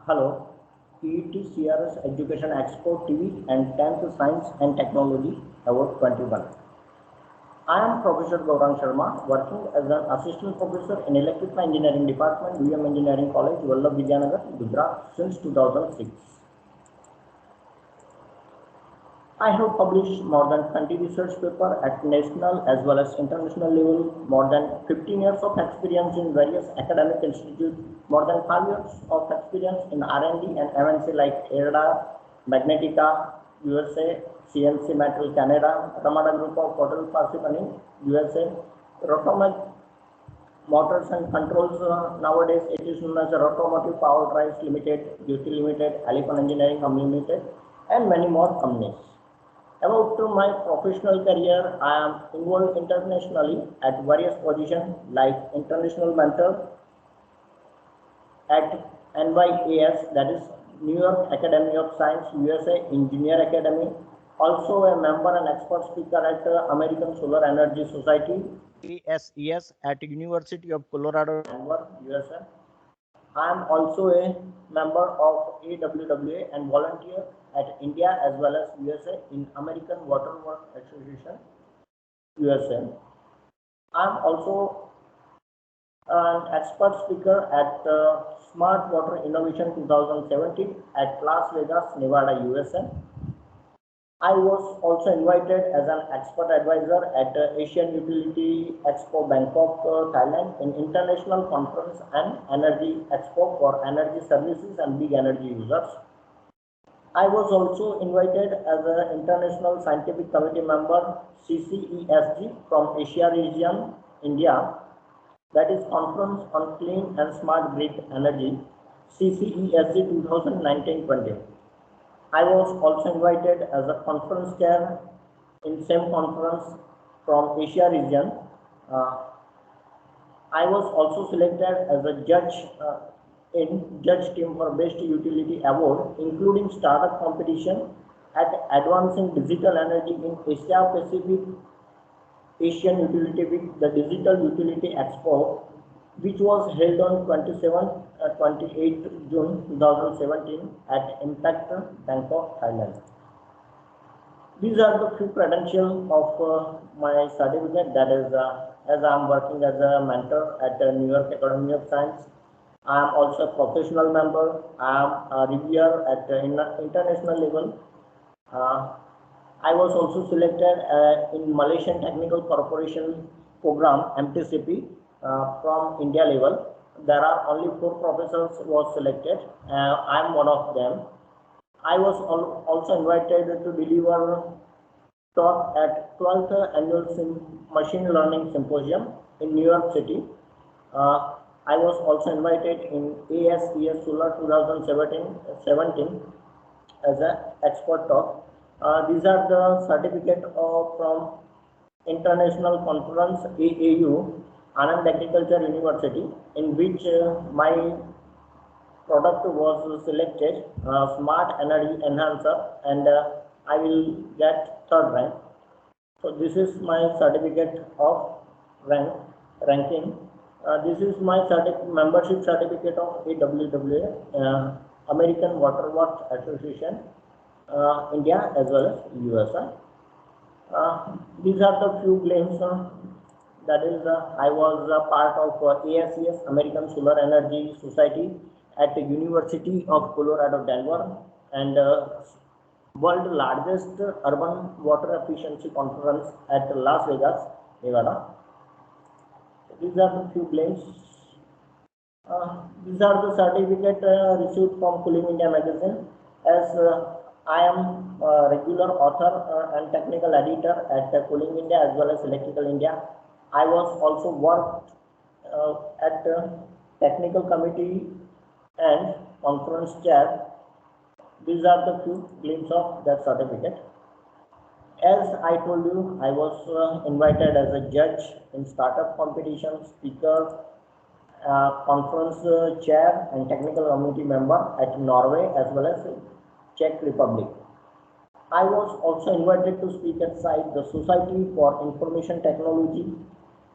Hello, PET CRS Education Expo TV and 10th Science and Technology Award 21. I am Professor Gaurang Sharma, working as an Assistant Professor in Electrical Engineering Department, UM Engineering College, Vallabh Vidyanagar, Gujarat since 2006. I have published more than 20 research papers at national as well as international level, more than 15 years of experience in various academic institutes, more than 5 years of experience in R&D and MNC like ERDA, Magnetica, USA, CNC Metal Canada, Ramada Group of Hotel Parsippany, USA, Rotomac Motors and Controls, nowadays it is known as Rotomotive Power Drives Limited, UT Limited, Alipon Engineering Company Limited, and many more companies. About my professional career, I am involved internationally at various positions like international mentor at NYAS, that is New York Academy of Science, USA Engineer Academy. Also a member and expert speaker at American Solar Energy Society, ASES, at University of Colorado, Denver, USA. I am also a member of AWWA and volunteer at India as well as USA in American Water Works Association, USA. I am also an expert speaker at Smart Water Innovation 2017 at Las Vegas, Nevada, USA. I was also invited as an expert advisor at Asian Utility Expo Bangkok, Thailand in International Conference and Energy Expo for energy services and big energy users. I was also invited as an International Scientific Committee member CCESG from Asia region, India, that is Conference on Clean and Smart Grid Energy, CCESG 2019-20. I was also invited as a conference chair in same conference from Asia region. I was also selected as a judge in judge team for best utility award, including startup competition at Advancing Digital Energy in Asia Pacific Asian Utility Week, the Digital Utility Expo, which was held on 28 June 2017 at Impact, Bangkok, Thailand. These are the few credentials of my certificate, that is, as I am working as a mentor at the New York Academy of Science. I am also a professional member. I am a reviewer at the international level. I was also selected in Malaysian Technical Corporation Program, MTCP, from India level. There are only 4 professors who was selected. I am one of them. I was also invited to deliver talk at 12th Annual Machine Learning Symposium in New York City. I was also invited in ASES Solar 2017 as an expert talk. These are the certificate from International Conference AAU, Anand Agriculture University, in which my product was selected, Smart Energy Enhancer, and I will get 3rd rank. So this is my certificate of ranking. This is my membership certificate of AWWA, American Water Works Association, India as well as USA. These are the few claims. That is, I was a part of ASES, American Solar Energy Society, at the University of Colorado, Denver, and world largest urban water efficiency conference at Las Vegas, Nevada. These are the few claims. These are the certificate received from Cooling India magazine. As I am a regular author and technical editor at Cooling India as well as Electrical India. I was also worked at technical committee and conference chair. These are the few glimpses of that certificate. As I told you, I was invited as a judge in startup competition, speaker, conference chair and technical committee member at Norway as well as Czech Republic. I was also invited to speak at the Society for Information Technology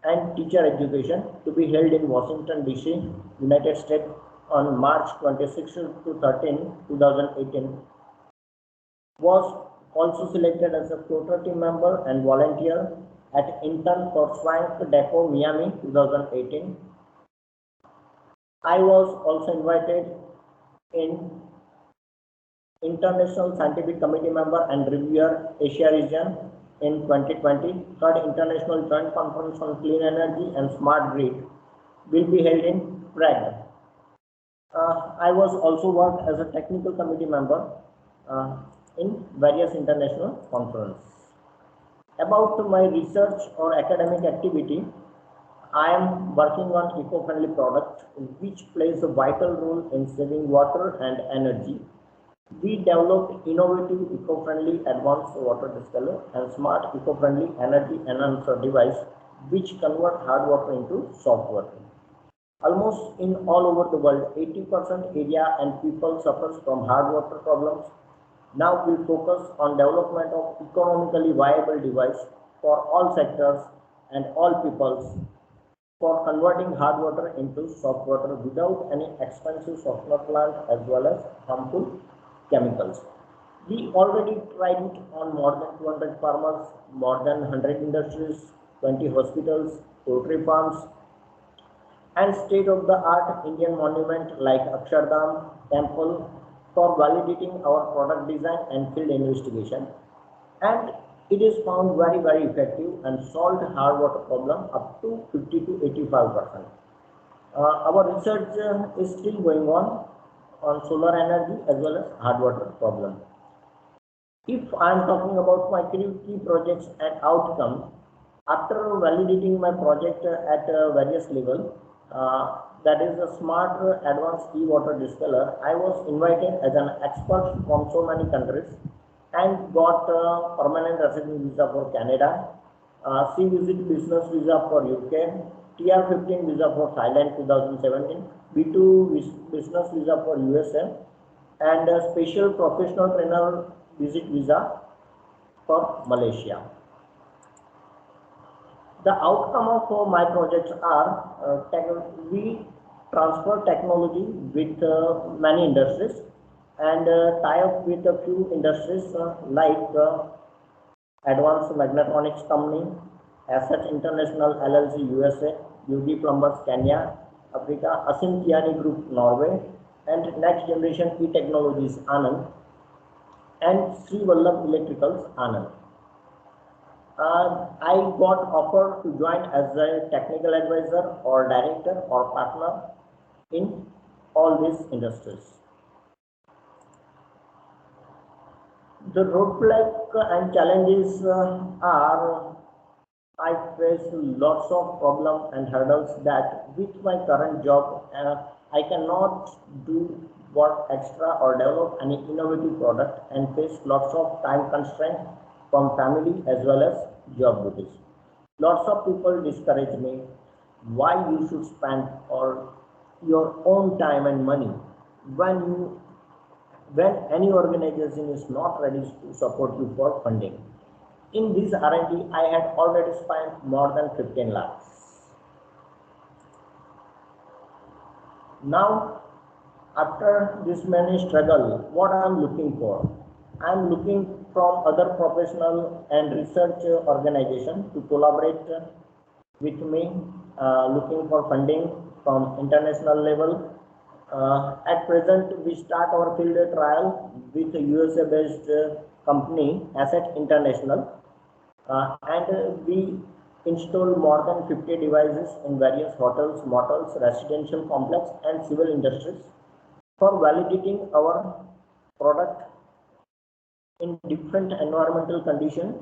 and Teacher Education to be held in Washington, D.C., United States on March 26 to 13, 2018. Was also selected as a floater team member and volunteer at Intern for Swank Depot, Miami, 2018. I was also invited in International Scientific Committee member and reviewer Asia region in 2020. Third International Joint Conference on Clean Energy and Smart Grid will be held in Prague. I was also worked as a technical committee member in various international conferences. About my research or academic activity, I am working on eco-friendly product which plays a vital role in saving water and energy. We developed innovative eco-friendly advanced water distiller and smart eco-friendly energy enhancer device which convert hard water into soft water. Almost in all over the world, 80% area and people suffers from hard water problems. Now we focus on development of economically viable device for all sectors and all peoples for converting hard water into soft water without any expensive softener plant as well as harmful chemicals. We already tried it on more than 200 farmers, more than 100 industries, 20 hospitals, poultry farms, and state-of-the-art Indian monument like Akshardham temple for validating our product design and field investigation. And it is found very effective and solved hard water problem up to 50 to 85%. Our research is still going on solar energy as well as hard water problem. If I am talking about my key projects and outcome, after validating my project at various level, that is a smart advanced e-water distiller, I was invited as an expert from so many countries and got a permanent resident visa for Canada, C-visit business visa for UK, TR15 visa for Thailand 2017, B2 business visa for USA, and a special professional trainer visit visa for Malaysia. The outcome of my projects are we transfer technology with many industries and tie up with a few industries like Advanced Magnetronics Company, Asset International LLC USA, UG Plumbers Kenya, Africa, Asim Kiani Group Norway, and Next Generation E-Technologies Anand, and Sri Vallabh Electricals Anand. I got offered to join as a technical advisor or director or partner in all these industries. The roadblock and challenges are I face lots of problems and hurdles that with my current job I cannot do work extra or develop any innovative product and face lots of time constraints from family as well as job duties. Lots of people discourage me why you should spend your own time and money when any organization is not ready to support you for funding. In this R&D, I had already spent more than 15 lakhs. Now, after this many struggle, what I am looking for? I am looking from other professional and research organization to collaborate with me, looking for funding from international level. At present, we start our field trial with a USA-based company, Asset International, and we install more than 50 devices in various hotels, motels, residential complex, and civil industries for validating our product in different environmental conditions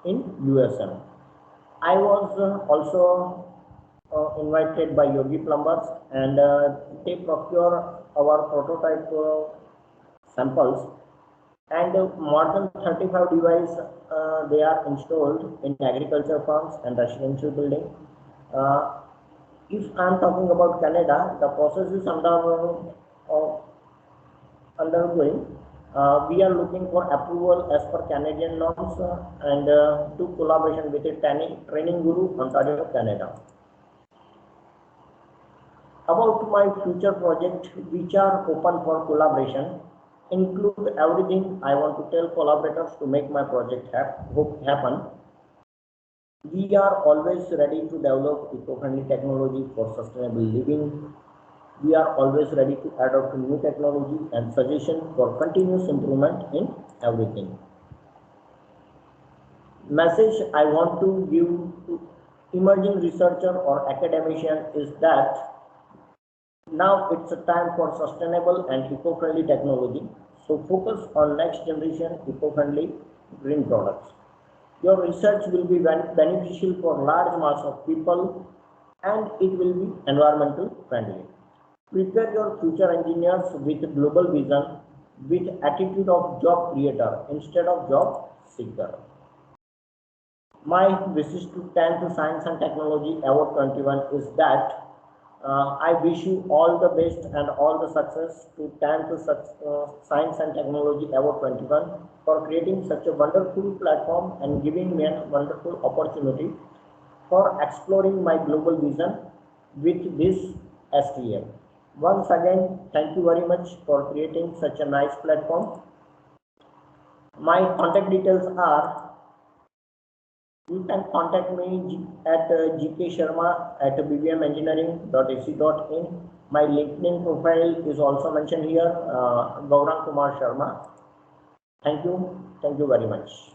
in USM. I was also invited by Yogi Plumbers and they procure our prototype samples, and more than 35 devices they are installed in agriculture farms and residential building. If I am talking about Canada, the process is undergoing. We are looking for approval as per Canadian norms and do collaboration with a training guru, Ontario, Canada. About my future project, which are open for collaboration, include everything I want to tell collaborators to make my project happen. We are always ready to develop eco-friendly technology for sustainable living. We are always ready to adopt new technology and suggestions for continuous improvement in everything. Message I want to give to emerging researcher or academician is that now it's a time for sustainable and eco-friendly technology. So focus on next generation eco-friendly green products. Your research will be beneficial for large mass of people and it will be environmental friendly. Prepare your future engineers with global vision, with attitude of job creator instead of job seeker. My wish to 10th Science and Technology Award 21 is that I wish you all the best and all the success to 10th Science and Technology Award 21 for creating such a wonderful platform and giving me a wonderful opportunity for exploring my global vision with this STM. Once again, thank you very much for creating such a nice platform. My contact details are, you can contact me at gksharma@bbmengineering.ac.in. My LinkedIn profile is also mentioned here, Gaurang Kumar Sharma. Thank you very much.